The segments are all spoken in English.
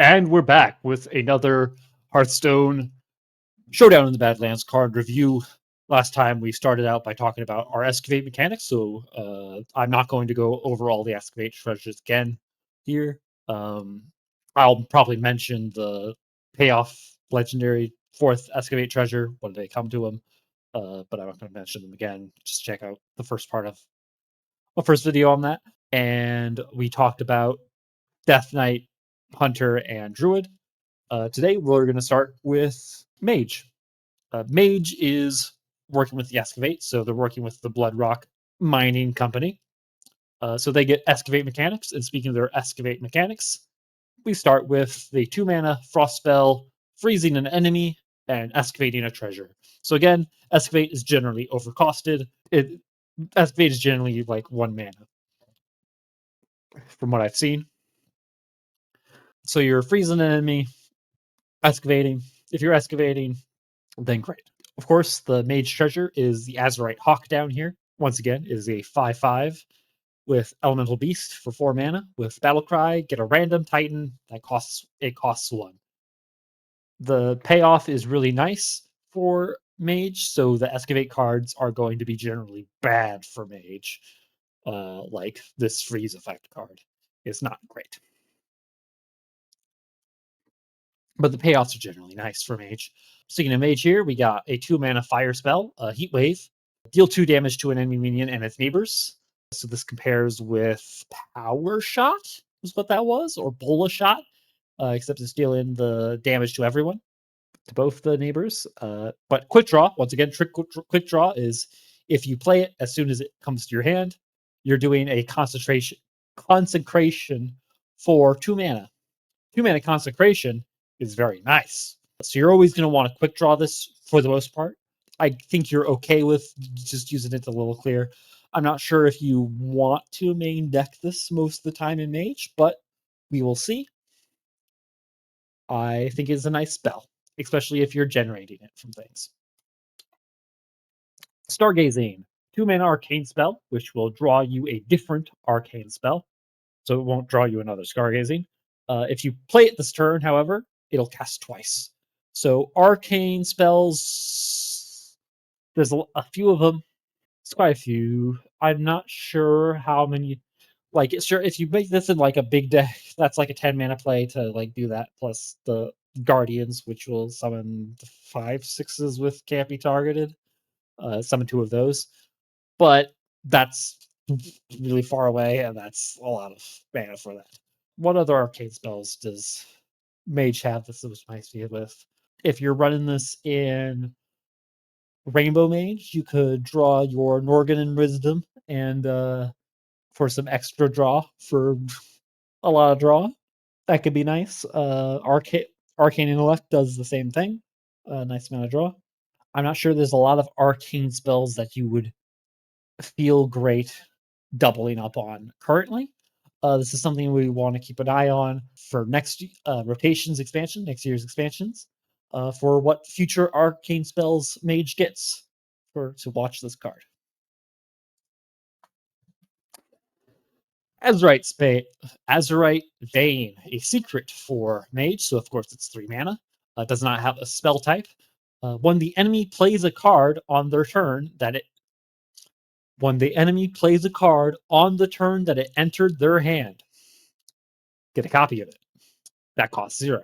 And we're back with another Hearthstone Showdown in the Badlands card review. Last time we started out by talking about our excavate mechanics, so I'm not going to go over all the excavate treasures again here. I'll probably mention the payoff legendary 4th excavate treasure when they come to them, but I'm not going to mention them again. Just check out the first part of the first video on that. And we talked about Death Knight, Hunter, and Druid. Today, we're going to start with Mage. Mage is working with the Excavate, so they're working with the Bloodrock Mining Company. So they get Excavate mechanics, and speaking of their Excavate mechanics, we start with the 2-mana Frost spell, freezing an enemy, and excavating a treasure. So again, Excavate is generally overcosted. Excavate is generally like 1 mana, from what I've seen. So you're freezing an enemy, excavating. If you're excavating, then great. Of course, the Mage treasure is the Azurite Hawk down here. Once again, is a 5/5 with Elemental Beast for 4 mana. With Battlecry, get a random Titan that costs 1. The payoff is really nice for Mage, so the Excavate cards are going to be generally bad for Mage. Like this freeze effect card is not great. But the payoffs are generally nice for Mage. Speaking of Mage here, we got a 2-mana fire spell, Heat Wave. Deal 2 damage to an enemy minion and its neighbors. So this compares with Power Shot, is what that was, or Bola Shot, except it's dealing the damage to everyone, to both the neighbors. But Quick Draw, once again, Quick Draw is if you play it as soon as it comes to your hand, you're doing a consecration for 2 mana. 2 mana consecration is very nice. So you're always going to want to quick draw this for the most part. I think you're okay with just using it a little clear. I'm not sure if you want to main deck this most of the time in Mage, but we will see. I think it's a nice spell, especially if you're generating it from things. Stargazing, 2-mana arcane spell, which will draw you a different arcane spell. So it won't draw you another Stargazing. If you play it this turn, however, it'll cast twice. So arcane spells, there's a few of them. It's quite a few. I'm not sure how many. Like, sure, if you make this in like a big deck, that's like a 10-mana play to like do that. Plus the Guardians, which will summon 5/6s with can't be targeted. Summon 2 of those, but that's really far away, and that's a lot of mana for that. What other arcane spells does Mage have that's nice with? If you're running this in Rainbow Mage, you could draw your Norgan and Wisdom and for some extra draw for a lot of draw. That could be nice. Arcane Intellect does the same thing. Nice amount of draw. I'm not sure there's a lot of arcane spells that you would feel great doubling up on currently. This is something we want to keep an eye on for next rotations expansion, next year's expansions, for what future arcane spells Mage gets to watch this card. Azurite Vein, a secret for Mage, so of course it's 3 mana. Does not have a spell type. When the enemy plays a card on their turn when the enemy plays a card on the turn that it entered their hand, get a copy of it. That costs 0.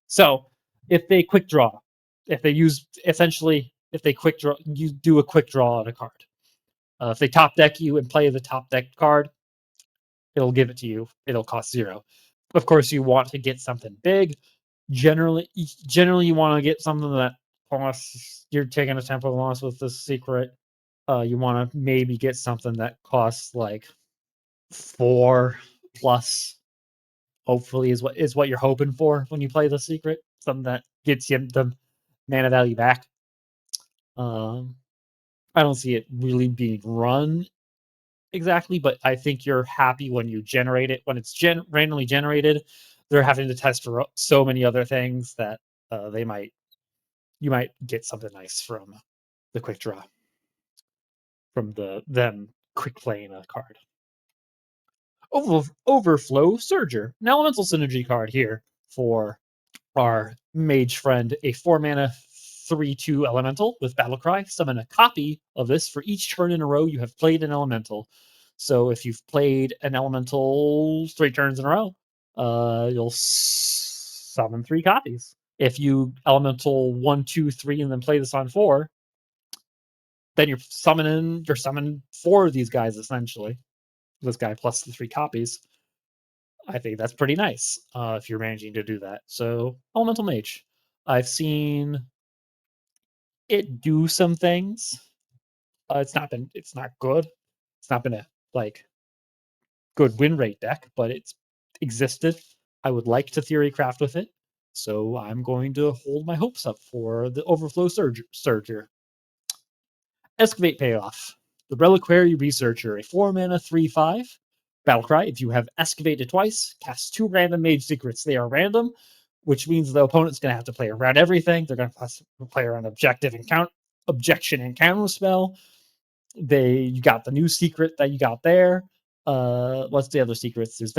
So if they quick draw, if they quick draw, you do a quick draw on a card. If they top deck you and play the top deck card, it'll give it to you. It'll cost 0. Of course, you want to get something big. Generally, you want to get something that costs. You're taking a tempo loss with this secret. You want to maybe get something that costs like 4 plus. Hopefully, is what you're hoping for when you play the secret. Something that gets you the mana value back. I don't see it really being run exactly, but I think you're happy when you generate it. When it's randomly generated, they're having to test for so many other things that you might get something nice from the quick draw, from them quick playing a card. Overflow Surger, an elemental synergy card here. for our mage friend, a 4-mana 3/2 elemental with Battlecry. Summon a copy of this for each turn in a row you have played an elemental. So if you've played an elemental 3 turns in a row, you'll summon 3 copies. If you elemental 1, 2, 3, and then play this on 4, then you're summoning 4 of these guys essentially. This guy plus the 3 copies. I think that's pretty nice if you're managing to do that. So Elemental Mage, I've seen it do some things. It's not good. It's not been a good win rate deck, but it's existed. I would like to theory craft with it, so I'm going to hold my hopes up for the Overflow Surger. Excavate Payoff. The Reliquary Researcher, a 4-mana 3/5. Battlecry, if you have excavated twice, cast 2 random mage secrets. They are random, which means the opponent's going to have to play around everything. They're going to play around objection and counter spell. You got the new secret that you got there. What's the other secrets? There's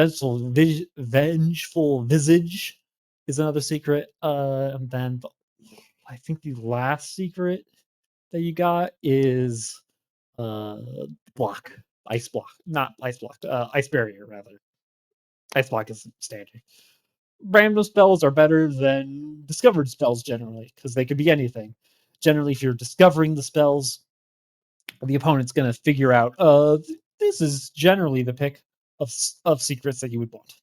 Vengeful Visage is another secret. And then I think the last secret that you got is block. Ice block. Not ice block. Ice barrier, rather. Ice block is standard. Random spells are better than discovered spells generally, because they could be anything. Generally, if you're discovering the spells, the opponent's going to figure out, this is generally the pick of secrets that you would want.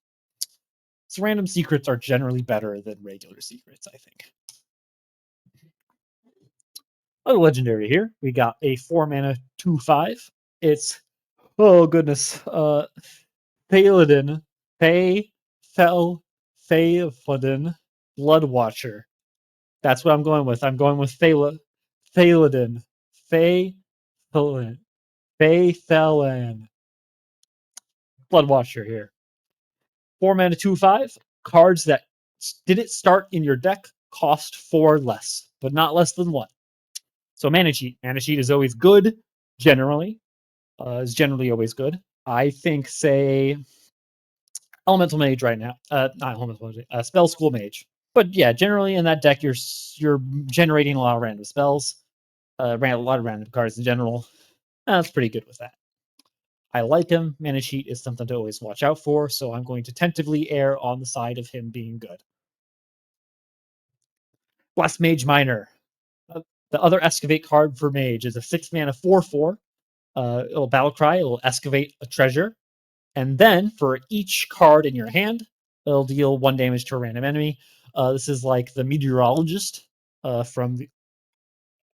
So random secrets are generally better than regular secrets, I think. A legendary here. We got a 4-mana 2/5. It's, oh goodness, Thaladin, Thaladin, Blood Watcher. That's what I'm going with. I'm going with Thaladin, Thalan, Blood Watcher here. 4-mana 2/5. Cards that didn't start in your deck cost 4 less, but not less than 1. So Mana Cheat. Mana Cheat is always good, generally. Is generally always good. I think, say, Elemental Mage right now. Not Elemental Mage. Spell School Mage. But yeah, generally in that deck, you're generating a lot of random spells. A lot of random cards in general. That's pretty good with that. I like him. Mana Cheat is something to always watch out for, so I'm going to tentatively err on the side of him being good. Blast Mage Miner. The other Excavate card for Mage is a 6-mana 4/4. It'll Battlecry. It'll excavate a treasure. And then for each card in your hand, it'll deal 1 damage to a random enemy. This is like the Meteorologist from the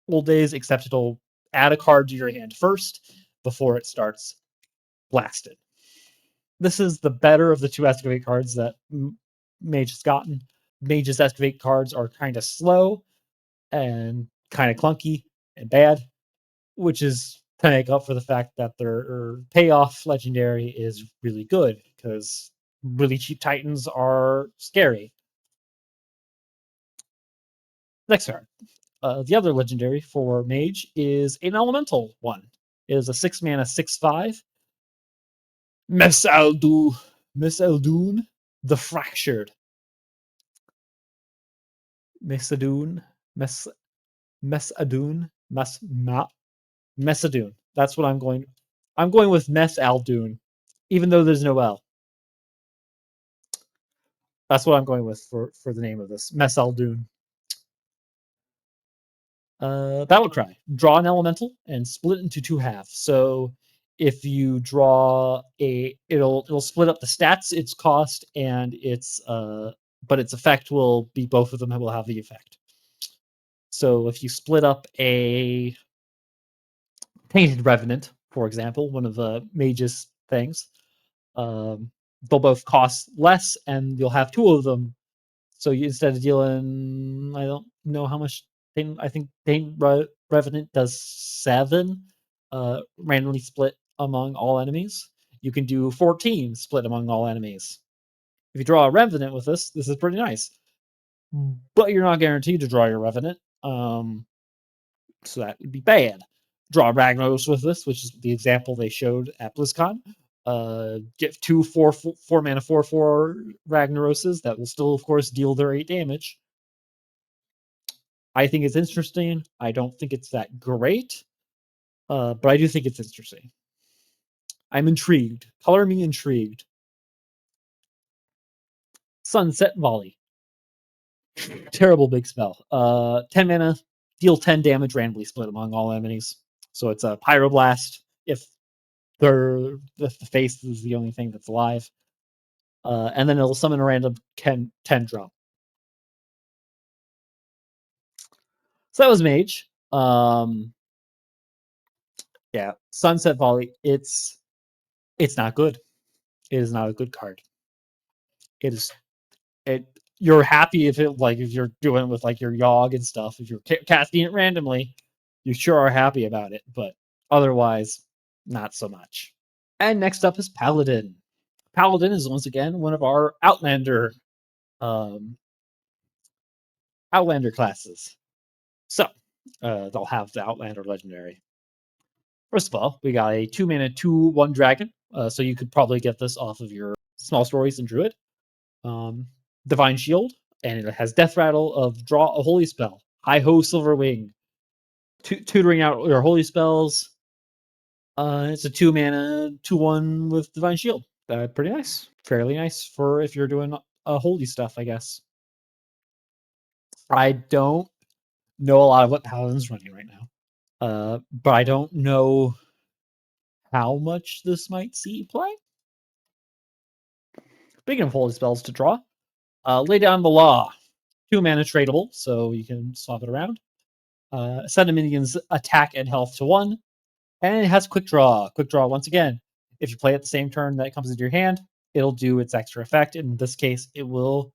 old days, except it'll add a card to your hand first before it starts blasted. This is the better of the 2 Excavate cards that Mage has gotten. Mage's Excavate cards are kind of slow and kind of clunky and bad, which is to make up for the fact that their payoff legendary is really good, because really cheap Titans are scary. Next card. The other legendary for Mage is an elemental one. It is a 6-mana 6/5. Mesaldun, the Fractured. Mesadun. That's what I'm going. I'm going with Mesaldun, even though there's no L. That's what I'm going with for the name of this. Mesaldun. Battlecry. Draw an elemental and split it into 2 halves. So if you draw it'll split up the stats, its cost, and its but its effect will be both of them will have the effect. So if you split up a Tainted Revenant, for example, one of the Mage's things, they'll both cost less, and you'll have 2 of them. So instead of dealing, I don't know how much. I think Tainted Revenant does 7, randomly split among all enemies. You can do 14 split among all enemies. If you draw a Revenant with this is pretty nice. But you're not guaranteed to draw your Revenant, so that would be bad. Draw Ragnaros with this, which is the example they showed at BlizzCon. Get 4 mana 4/4 Ragnaroses that will still, of course, deal their 8 damage. I think it's interesting. I don't think it's that great, but I do think it's interesting. I'm intrigued. Color me intrigued. Sunset Volley. Terrible big spell. 10 mana, deal 10 damage randomly split among all enemies. So it's a Pyroblast if the face is the only thing that's alive. And then it'll summon a random 10 drop. So that was Mage. Yeah, Sunset Volley. It's not good. It is not a good card. It is it. You're happy if you're doing it with like your Yogg and stuff. If you're casting it randomly, you sure are happy about it. But otherwise, not so much. And next up is Paladin. Paladin is once again one of our Outlander classes. So they'll have the Outlander Legendary. First of all, we got a 2 mana 2/1 dragon. So you could probably get this off of your Small Stories and Druid. Divine Shield, and it has Death Rattle of draw a holy spell. Hi ho, Silverwing. Tutoring out your holy spells. It's a 2 mana 2/1 with Divine Shield. Pretty nice. Fairly nice for if you're doing holy stuff, I guess. I don't know a lot of what Paladin's running right now. But I don't know how much this might see play. Speaking of holy spells to draw, Lay Down the Law. 2 mana tradable, so you can swap it around. Send a minion's attack and health to 1. And it has Quick Draw. Quick Draw, once again, if you play at the same turn that comes into your hand, it'll do its extra effect. In this case, it will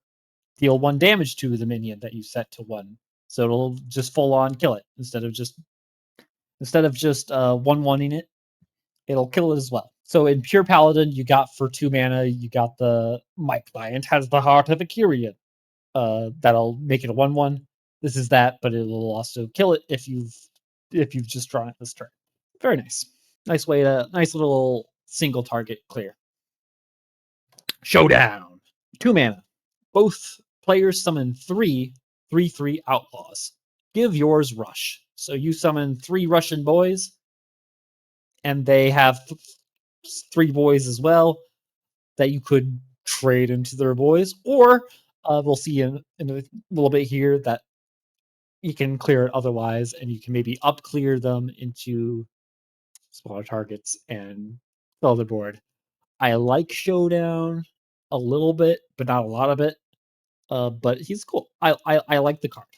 deal 1 damage to the minion that you set to 1. So it'll just full on kill it instead of just 1/1ing it. It'll kill it as well. So in Pure Paladin, you got for 2 mana, you got the My Client Has the Heart of a Kyrian. That'll make it a 1/1. This is that, but it will also kill it if you've just drawn it this turn. Very nice. Nice little single target clear. Showdown. 2 mana. Both players summon 3/3 outlaws. Give yours rush. So you summon 3 Russian boys, and they have 3 boys as well that you could trade into their boys, or we'll see in a little bit here that you can clear it otherwise, and you can maybe up clear them into smaller targets and fill the board. I like Showdown a little bit, but not a lot of it. But he's cool. I like the card.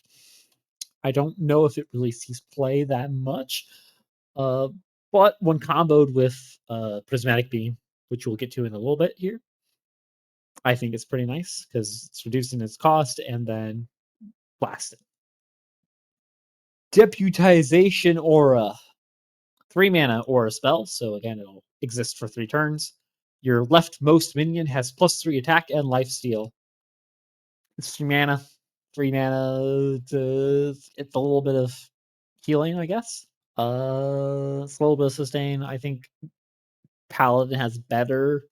I don't know if it really sees play that much. But when comboed with Prismatic Beam, which we'll get to in a little bit here, I think it's pretty nice because it's reducing its cost and then blast it. Deputization Aura. 3 mana aura spell, so again, it'll exist for 3 turns. Your leftmost minion has +3 attack and lifesteal. It's 3 mana. 3 mana. It's a little bit of healing, I guess. It's a little bit of sustain. I think Paladin has better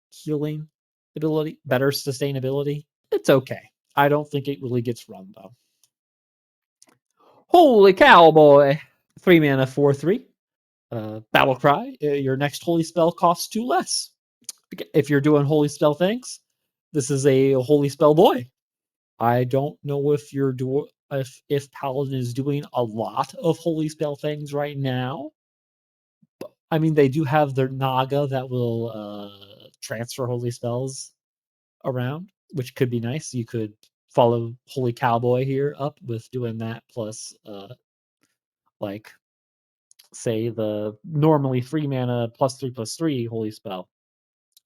healing ability, better sustainability. It's okay. I don't think it really gets run, though. Holy Cowboy! 3 mana 4/3. Battle Cry. Your next holy spell costs 2 less. If you're doing holy spell things, this is a holy spell boy. I don't know if if Paladin is doing a lot of holy spell things right now. But, I mean, they do have their Naga that will transfer holy spells around, which could be nice. You could follow Holy Cowboy here up with doing that plus like say the normally 3 mana +3/+3 holy spell.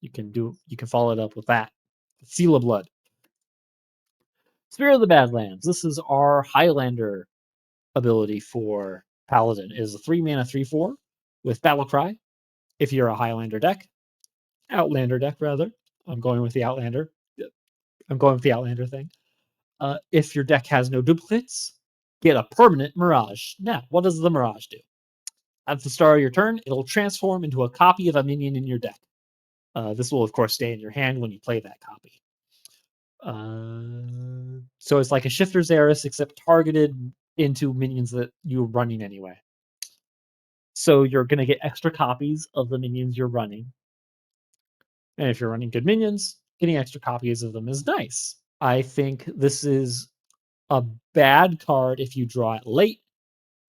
You can follow it up with that. Seal of Blood. Spirit of the Badlands. This is our Highlander ability for Paladin. It is a 3 mana 3/4 with Battle Cry. If you're a Highlander deck, Outlander deck rather. I'm going with the Outlander thing. If your deck has no duplicates, get a permanent Mirage. Now, what does the Mirage do? At the start of your turn, it'll transform into a copy of a minion in your deck. This will, of course, stay in your hand when you play that copy. So it's like a Shifter's Heiress, except targeted into minions that you're running anyway. So you're going to get extra copies of the minions you're running. And if you're running good minions, getting extra copies of them is nice. I think this is a bad card if you draw it late,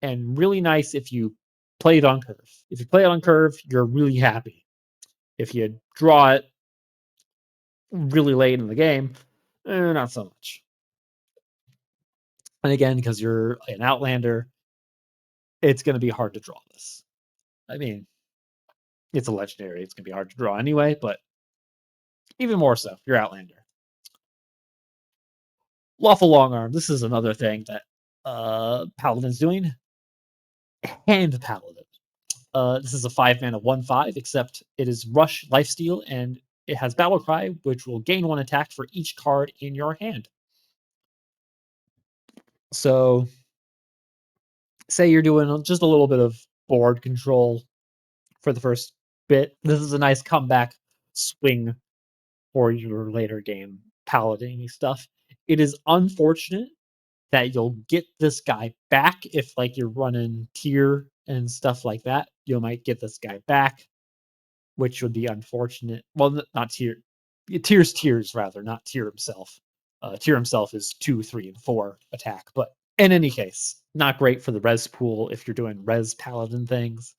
and really nice if you play it on curve. If you play it on curve, you're really happy. If you draw it really late in the game, not so much. And again, because you're an Outlander, it's going to be hard to draw this. I mean, it's a legendary. It's going to be hard to draw anyway, but even more so, you're Outlander. Lawful Long Arm. This is another thing that Paladin's doing. Hand Paladin. This is a 5-mana 1/5, except it is Rush, Lifesteal, and it has Battle Cry, which will gain 1 attack for each card in your hand. So, say you're doing just a little bit of board control for the first bit. This is a nice comeback swing for your later game paladin stuff. It is unfortunate that you'll get this guy back if like you're running tier and stuff like that. You might get this guy back, which would be unfortunate. Well, not tier. Tiers rather, not tier himself. Tier himself is 2, 3, and 4 attack, but in any case, not great for the res pool if you're doing res paladin things.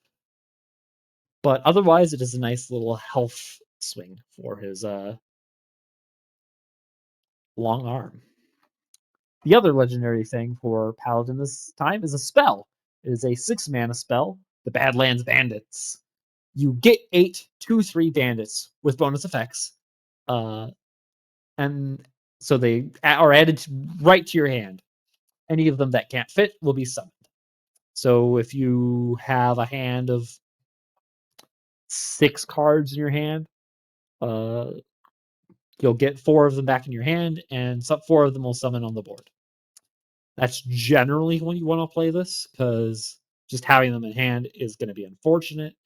But otherwise, it is a nice little health swing for his long arm. The other legendary thing for Paladin this time is a spell. It is a 6-mana spell, the Badlands Bandits. You get 8 2/3 bandits with bonus effects. And so they are added right to your hand. Any of them that can't fit will be summoned. So if you have a hand of 6 cards in your hand, you'll get 4 of them back in your hand, and 4 of them will summon on the board. That's generally when you want to play this, because just having them in hand is going to be unfortunate.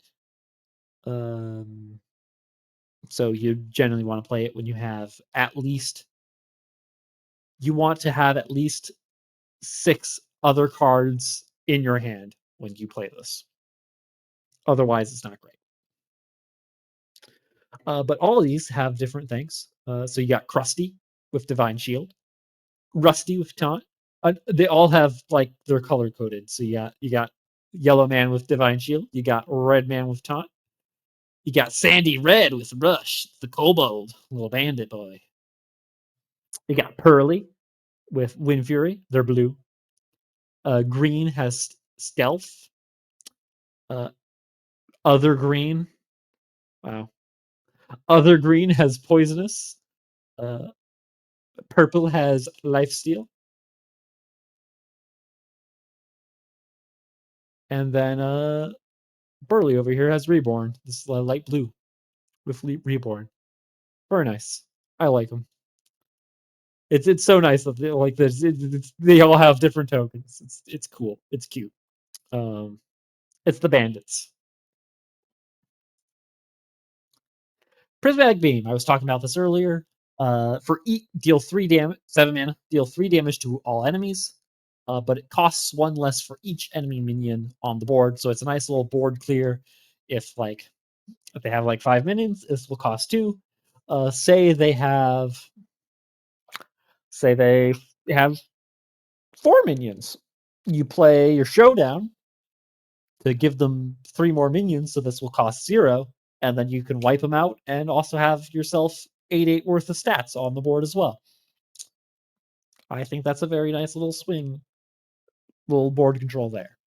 So you generally want to play it when you have at least 6 other cards in your hand when you play this. Otherwise, it's not great. But all of these have different things. So you got Krusty with Divine Shield, Rusty with Taunt. They all have like they're color coded. So you got Yellow Man with Divine Shield. You got Red Man with Taunt. You got Sandy Red with Rush, the kobold, little bandit boy. You got Pearly with Wind Fury. They're blue. Green has Stealth. Other green. Wow. Other green has Poisonous. Purple has Lifesteal. And then Burley over here has Reborn. This is light blue with Reborn. Very nice. I like them. It's so nice that they, like this. They all have different tokens. It's cool. It's cute. It's the bandits. Prismatic Beam. I was talking about this earlier. For deal 3 damage, 7 mana, deal 3 damage to all enemies. But it costs 1 less for each enemy minion on the board. So it's a nice little board clear. If they have like 5 minions, this will cost 2. Say they have 4 minions. You play your Showdown to give them 3 more minions, so this will cost 0, and then you can wipe them out and also have yourself 8/8 worth of stats on the board as well. I think that's a very nice little swing, little board control there.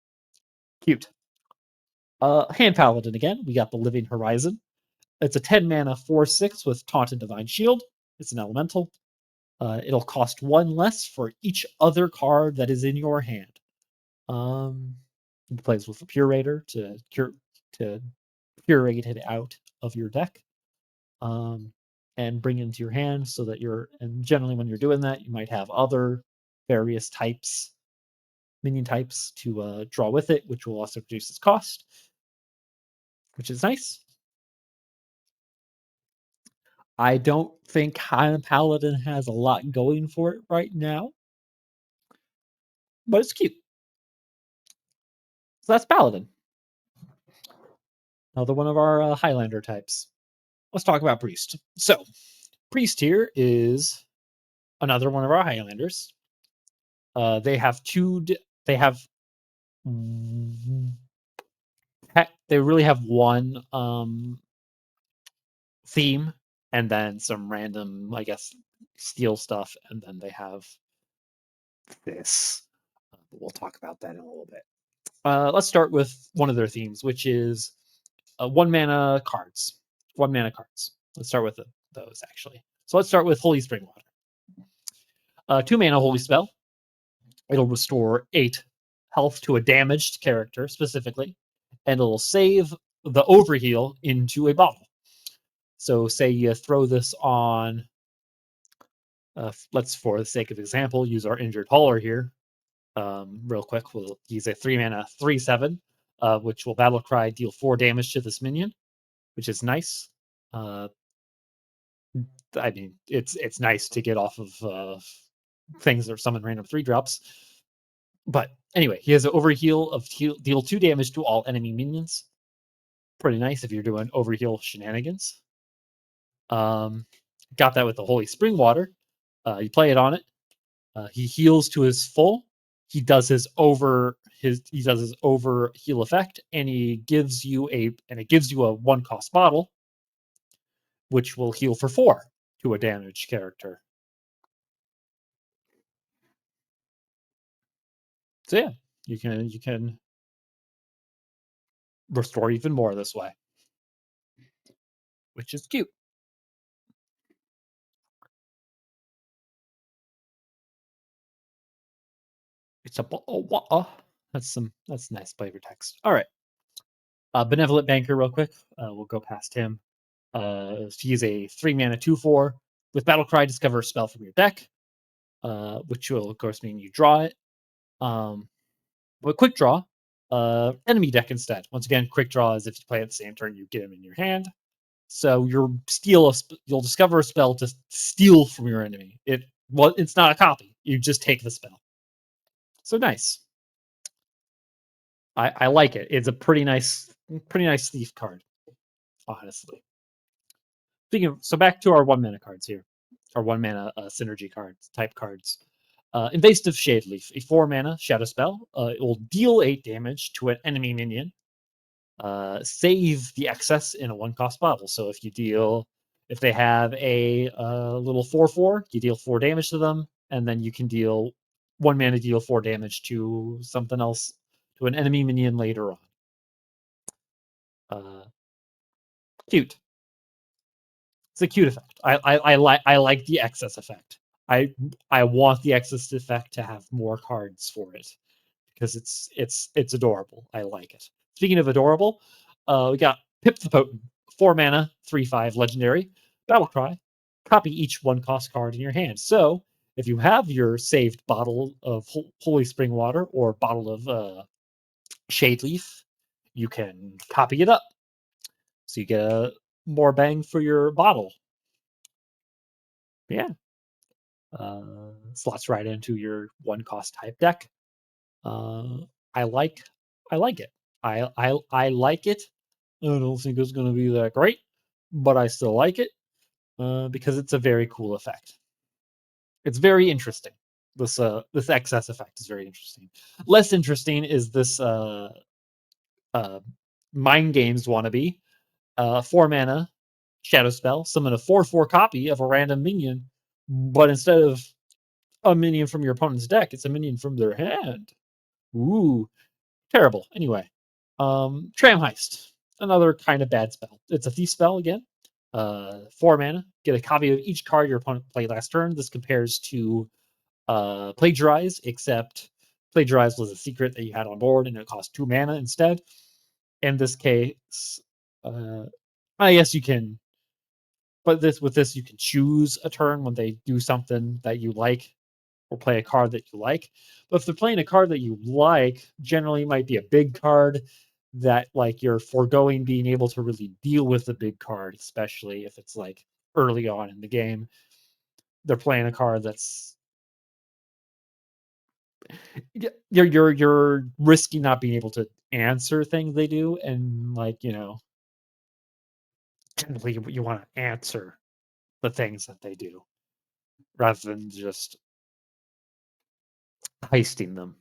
Cute. Hand Paladin again. We got the Living Horizon. It's a 10 mana 4/6 with Taunt and Divine Shield. It's an elemental. It'll cost 1 less for each other card that is in your hand. It plays with a Curator to curate it out of your deck, and bring it into your hand so that and generally when you're doing that, you might have other various minion types to draw with it, which will also reduce its cost, which is nice. I don't think Paladin has a lot going for it right now, but it's cute. So that's Paladin. Another one of our Highlander types. Let's talk about Priest. So, Priest here is another one of our Highlanders. They have they have. They really have one theme, and then some random, I guess, steel stuff, and then they have this. We'll talk about that in a little bit. Let's start with one of their themes, which is 1 mana cards. 1 mana cards. Let's start with those, actually. So let's start with Holy Spring Water. 2 mana Holy Spell. It'll restore 8 health to a damaged character, specifically, and it'll save the overheal into a bottle. So say you throw this on, let's, for the sake of example, use our injured hauler here. Real quick, we'll use a 3 mana 3/7, which will battle cry, deal 4 damage to this minion, which is nice. I mean, it's nice to get off of things that summon random 3-drops. But anyway, he has an overheal of deal 2 damage to all enemy minions. Pretty nice if you're doing overheal shenanigans. Got that with the Holy Spring Water. You play it on it. He heals to his full. He does his overheal effect, and it gives you a 1-cost bottle, which will heal for 4 to a damaged character. So yeah, you can restore even more this way, which is cute. It's a that's nice flavor text. All right, Benevolent Banker, real quick. We'll go past him. He's a 3-mana 2/4 with Battlecry. Discover a spell from your deck, which will of course mean you draw it. But quick draw, enemy deck instead. Once again, quick draw is if you play it at the same turn, you get him in your hand. So you'll discover a spell to steal from your enemy. It's not a copy. You just take the spell. So nice. I like it. It's a pretty nice thief card, honestly. So back to our 1-mana cards here, our 1-mana synergy cards, type cards. Invasive Shadeleaf, a 4-mana shadow spell. It will deal 8 damage to an enemy minion. Save the excess in a 1-cost bottle. So if they have a little 4/4, you deal 4 damage to them, and then you can deal 1 mana, deal 4 damage to something else, to an enemy minion later on. Cute. It's a cute effect. I like the excess effect. I want the excess effect to have more cards for it, because it's adorable. I like it. Speaking of adorable, we got Pip the Potent, 4-mana 3/5 legendary Battlecry. Copy each 1-cost card in your hand. So if you have your saved bottle of Holy Spring Water or bottle of Shadeleaf, you can copy it up, so you get a more bang for your bottle. Yeah. Slots right into your 1-cost type deck. I like it. I like it. I don't think it's going to be that great, but I still like it because it's a very cool effect. It's very interesting. This excess effect is very interesting. Less interesting is this Mind Games wannabe 4-mana shadow spell. Summon a 4/4 copy of a random minion, but instead of a minion from your opponent's deck, it's a minion from their hand. Ooh, terrible. Anyway, Tram Heist, another kind of bad spell. It's a thief spell again. 4 mana. Get a copy of each card your opponent played last turn. This compares to Plagiarize, except Plagiarize was a secret that you had on board, and it cost 2 mana instead. In this case, I guess you can. But with this, you can choose a turn when they do something that you like, or play a card that you like. But if they're playing a card that you like, generally it might be a big card that, like, you're foregoing being able to really deal with the big card, especially if it's like early on in the game. They're playing a card that's you're risking not being able to answer things they do, and like, you know, generally you want to answer the things that they do rather than just heisting them.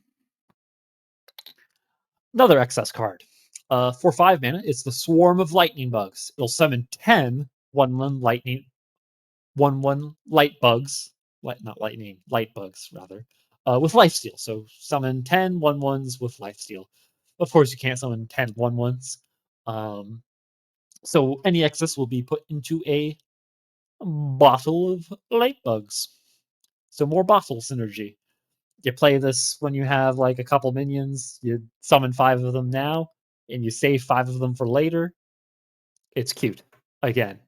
Another excess card. For 5 mana, it's the Swarm of Lightning Bugs. It'll summon 10 1/1 lightning 1/1 light bugs, not lightning, light bugs rather, with lifesteal. So summon 10 1/1s with lifesteal. Of course, you can't summon 10 1/1s. So any excess will be put into a bottle of light bugs. So more bottle synergy. You play this when you have like a couple minions, you summon 5 of them now, and you save 5 of them for later. It's cute. Again,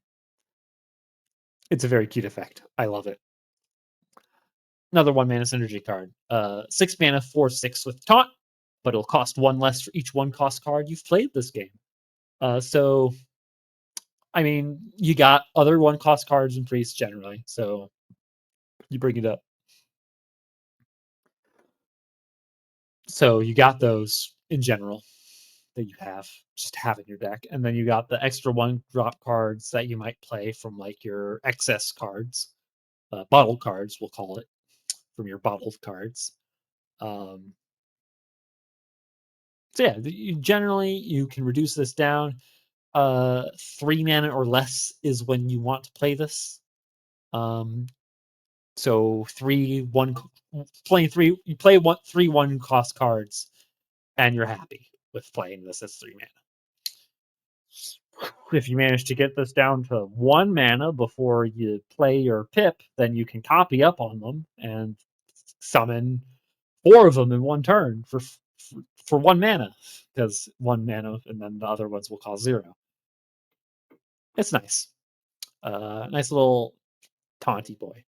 it's a very cute effect. I love it. Another 1 mana synergy card. 6 mana, 4/6 with taunt, but it'll cost 1 less for each 1 cost card you've played this game. So, I mean, you got other 1 cost cards in Priest generally, so you bring it up. So you got those in general that you just have in your deck, and then you got the extra 1-drop cards that you might play from like your excess cards, bottle cards, we'll call it, from your bottled cards. So yeah, generally you can reduce this down. 3 mana or less is when you want to play this. So 3/1 playing 3, you play 3/1 cost cards, and you're happy with playing this as 3 mana. If you manage to get this down to 1 mana before you play your pip, then you can copy up on them and summon 4 of them in 1 turn for 1 mana, because 1 mana, and then the other ones will cost 0. It's nice. Nice little taunty boy.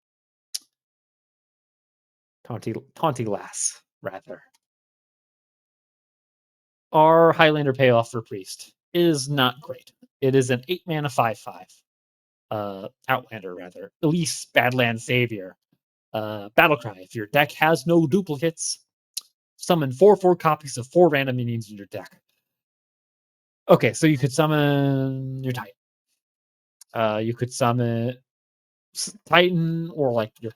Taunty lass, rather. Our Highlander payoff for Priest is not great. It is an 8 mana 5/5. Outlander, rather. Elise Badlands Savior. Battlecry. If your deck has no duplicates, summon 4/4 copies of 4 random minions in your deck. Okay, so you could summon your Titan. You could summon Titan, or like your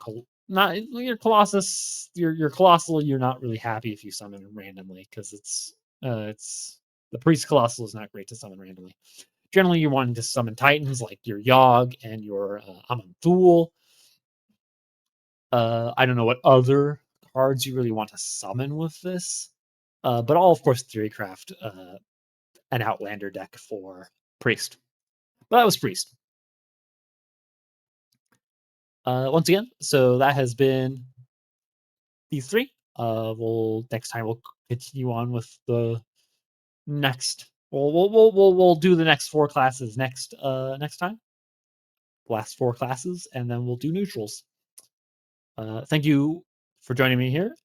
not your Colossus. Your Colossal. You're not really happy if you summon randomly, because it's the Priest Colossal is not great to summon randomly. Generally, you're wanting to summon Titans like your Yogg and your Aman'Thul. I don't know what other cards you really want to summon with this, but I'll of course theorycraft an Outlander deck for Priest. But that was Priest. Once again, so that has been these 3. Next time we'll continue on with the next. We'll do the next 4 classes next time. Last 4 classes, and then we'll do neutrals. Thank you for joining me here.